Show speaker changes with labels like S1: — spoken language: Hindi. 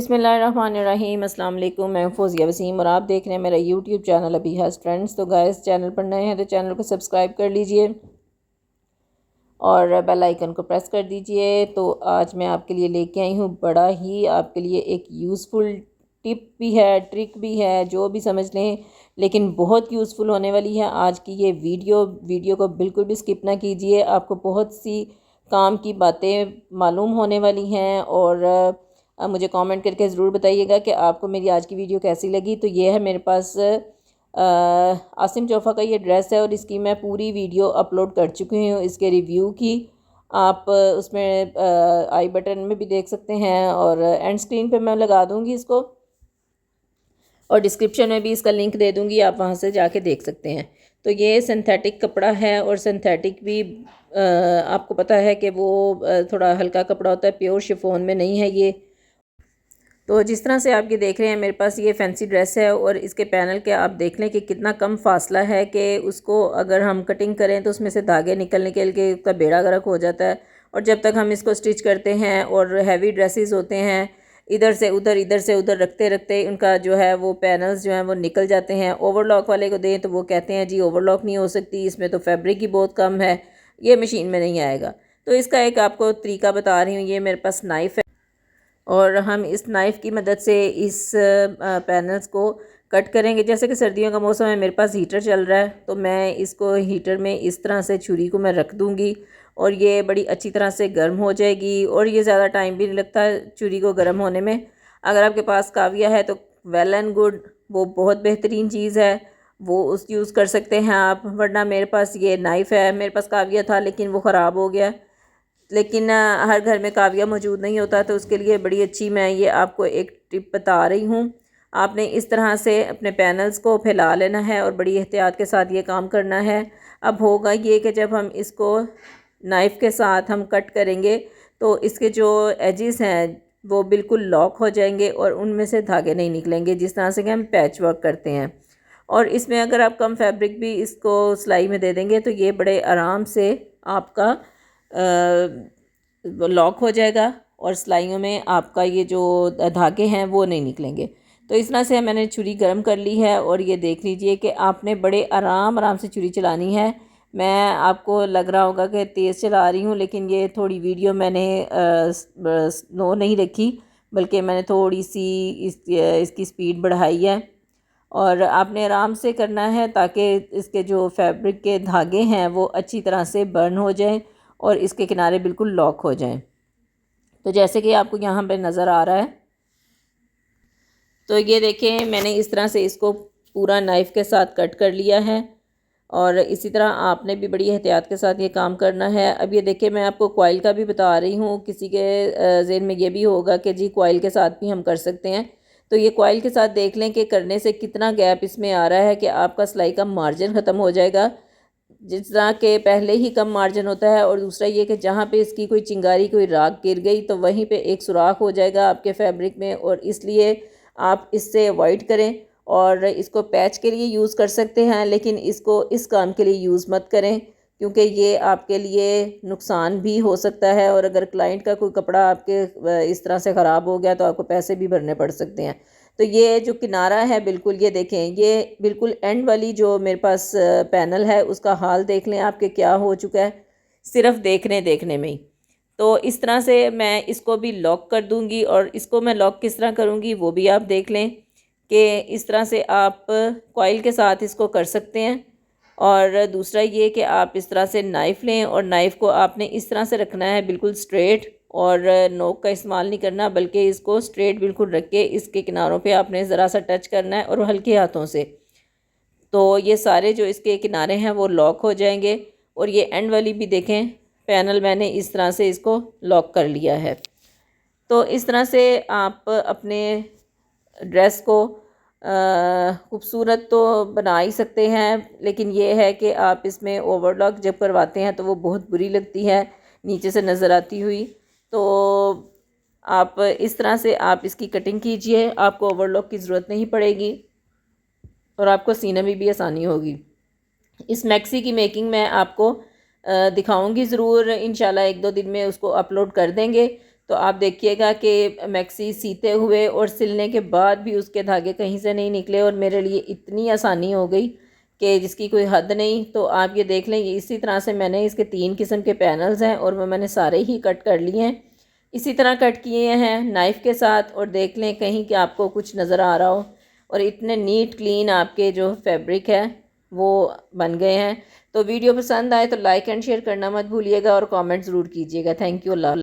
S1: बिस्मिल्लाहिर्रहमानिर्रहीम। अस्सलाम वालेकुम। मैं फ़ौज़िया वसीम और आप देख रहे हैं मेरा यूट्यूब चैनल अभी हैज़ ट्रेंड्स। तो गाइस, चैनल पर नए हैं तो चैनल को सब्सक्राइब कर लीजिए और बेल आइकन को प्रेस कर दीजिए। तो आज मैं आपके लिए लेके आई हूँ बड़ा ही आपके लिए एक यूज़फुल टिप भी है, ट्रिक भी है, जो भी समझ लें, लेकिन बहुत यूज़फुल होने वाली है आज की ये वीडियो को बिल्कुल भी स्किप ना कीजिए। आपको बहुत सी काम की बातें मालूम होने वाली हैं और मुझे कमेंट करके ज़रूर बताइएगा कि आपको मेरी आज की वीडियो कैसी लगी। तो ये है मेरे पास आसिम जोफ़ा का ये ड्रेस है और इसकी मैं पूरी वीडियो अपलोड कर चुकी हूँ, इसके रिव्यू की। आप उसमें आई बटन में भी देख सकते हैं और एंड स्क्रीन पे मैं लगा दूँगी इसको, और डिस्क्रिप्शन में भी इसका लिंक दे दूँगी, आप वहाँ से जाके देख सकते हैं। तो ये सिंथेटिक कपड़ा है और सिंथेटिक भी आपको पता है कि वो थोड़ा हल्का कपड़ा होता है, प्योर शिफॉन में नहीं है ये। तो जिस तरह से आप ये देख रहे हैं मेरे पास ये फैंसी ड्रेस है और इसके पैनल के आप देख लें कि कितना कम फासला है कि उसको अगर हम कटिंग करें तो उसमें से धागे निकलने के लिए उसका बेड़ा गर्क हो जाता है। और जब तक हम इसको स्टिच करते हैं, और हैवी ड्रेसेस होते हैं, इधर से उधर रखते रखते उनका जो है वो पैनल्स जो हैं वो निकल जाते हैं। ओवरलॉक वाले को दें तो वो कहते हैं जी ओवरलॉक नहीं हो सकती, इसमें तो फैब्रिक ही बहुत कम है, ये मशीन में नहीं आएगा। तो इसका एक आपको तरीका बता रही हूँ। ये मेरे पास नाइफ़ है और हम इस नाइफ़ की मदद से इस पैनल्स को कट करेंगे। जैसे कि सर्दियों का मौसम है, मेरे पास हीटर चल रहा है, तो मैं इसको हीटर में इस तरह से छुरी को मैं रख दूँगी और ये बड़ी अच्छी तरह से गर्म हो जाएगी और ये ज़्यादा टाइम भी नहीं लगता छुरी को गर्म होने में। अगर आपके पास काविया है तो वेल एंड गुड, वो बहुत बेहतरीन चीज़ है, वो उस यूज़ कर सकते हैं आप। वरना मेरे पास ये नाइफ़ है, मेरे पास काविया था लेकिन वो ख़राब हो गया। लेकिन हर घर में काविया मौजूद नहीं होता, तो उसके लिए बड़ी अच्छी मैं ये आपको एक टिप बता रही हूँ। आपने इस तरह से अपने पैनल्स को फैला लेना है और बड़ी एहतियात के साथ ये काम करना है। अब होगा ये कि जब हम इसको नाइफ़ के साथ हम कट करेंगे तो इसके जो एजेस हैं वो बिल्कुल लॉक हो जाएंगे और उनमें से धागे नहीं निकलेंगे, जिस तरह से कि हम पैच वर्क करते हैं। और इसमें अगर आप कम फैब्रिक भी इसको सिलाई में दे देंगे तो ये बड़े आराम से आपका लॉक हो जाएगा और सिलाइयों में आपका ये जो धागे हैं वो नहीं निकलेंगे। तो इस तरह से मैंने छुरी गर्म कर ली है और ये देख लीजिए कि आपने बड़े आराम से छुरी चलानी है। मैं आपको लग रहा होगा कि तेज़ चला रही हूँ, लेकिन ये थोड़ी वीडियो मैंने स्लो नहीं रखी, बल्कि मैंने थोड़ी सी इसकी स्पीड बढ़ाई है। और आपने आराम से करना है ताकि इसके जो फैब्रिक के धागे हैं वो अच्छी तरह से बर्न हो जाएं और इसके किनारे बिल्कुल लॉक हो जाएं। तो जैसे कि आपको यहाँ पे नज़र आ रहा है, तो ये देखें मैंने इस तरह से इसको पूरा नाइफ़ के साथ कट कर लिया है और इसी तरह आपने भी बड़ी एहतियात के साथ ये काम करना है। अब ये देखिए मैं आपको कॉइल का भी बता रही हूँ, किसी के ज़हन में ये भी होगा कि जी कॉइल के साथ भी हम कर सकते हैं। तो ये कॉइल के साथ देख लें कि करने से कितना गैप इसमें आ रहा है कि आपका सिलाई का मार्जिन ख़त्म हो जाएगा, जिस तरह के पहले ही कम मार्जिन होता है। और दूसरा ये कि जहाँ पे इसकी कोई चिंगारी, कोई राख गिर गई तो वहीं पे एक सुराख हो जाएगा आपके फैब्रिक में, और इसलिए आप इससे अवॉइड करें। और इसको पैच के लिए यूज़ कर सकते हैं, लेकिन इसको इस काम के लिए यूज़ मत करें, क्योंकि ये आपके लिए नुकसान भी हो सकता है। और अगर क्लाइंट का कोई कपड़ा आपके इस तरह से ख़राब हो गया तो आपको पैसे भी भरने पड़ सकते हैं। तो ये जो किनारा है बिल्कुल, ये देखें, ये बिल्कुल एंड वाली जो मेरे पास पैनल है उसका हाल देख लें आपके क्या हो चुका है, सिर्फ देखने में ही। तो इस तरह से मैं इसको भी लॉक कर दूंगी, और इसको मैं लॉक किस तरह करूंगी वो भी आप देख लें कि इस तरह से आप कॉइल के साथ इसको कर सकते हैं। और दूसरा ये कि आप इस तरह से नाइफ़ लें और नाइफ़ को आपने इस तरह से रखना है बिल्कुल स्ट्रेट, और नोक का इस्तेमाल नहीं करना, बल्कि इसको स्ट्रेट बिल्कुल रख के इसके किनारों पे आपने ज़रा सा टच करना है और हल्के हाथों से। तो ये सारे जो इसके किनारे हैं वो लॉक हो जाएंगे। और ये एंड वाली भी देखें पैनल मैंने इस तरह से इसको लॉक कर लिया है। तो इस तरह से आप अपने ड्रेस को खूबसूरत तो बना ही सकते हैं, लेकिन ये है कि आप इसमें ओवरलॉक जब करवाते हैं तो वो बहुत बुरी लगती है नीचे से नज़र आती हुई। तो आप इस तरह से आप इसकी कटिंग कीजिए, आपको ओवरलॉक की ज़रूरत नहीं पड़ेगी और आपको सीने में भी आसानी होगी। इस मैक्सी की मेकिंग मैं आपको दिखाऊंगी ज़रूर, इंशाल्लाह एक दो दिन में उसको अपलोड कर देंगे। तो आप देखिएगा कि मैक्सी सीते हुए और सिलने के बाद भी उसके धागे कहीं से नहीं निकले और मेरे लिए इतनी आसानी हो गई कि जिसकी कोई हद नहीं। तो आप ये देख लें, इसी तरह से मैंने इसके 3 किस्म के पैनल्स हैं और वो मैंने सारे ही कट कर लिए हैं, इसी तरह कट किए हैं नाइफ़ के साथ। और देख लें कहीं कि आपको कुछ नज़र आ रहा हो, और इतने नीट क्लीन आपके जो फैब्रिक है वो बन गए हैं। तो वीडियो पसंद आए तो लाइक एंड शेयर करना मत भूलिएगा और कमेंट ज़रूर कीजिएगा। Thank you. अल्लाह।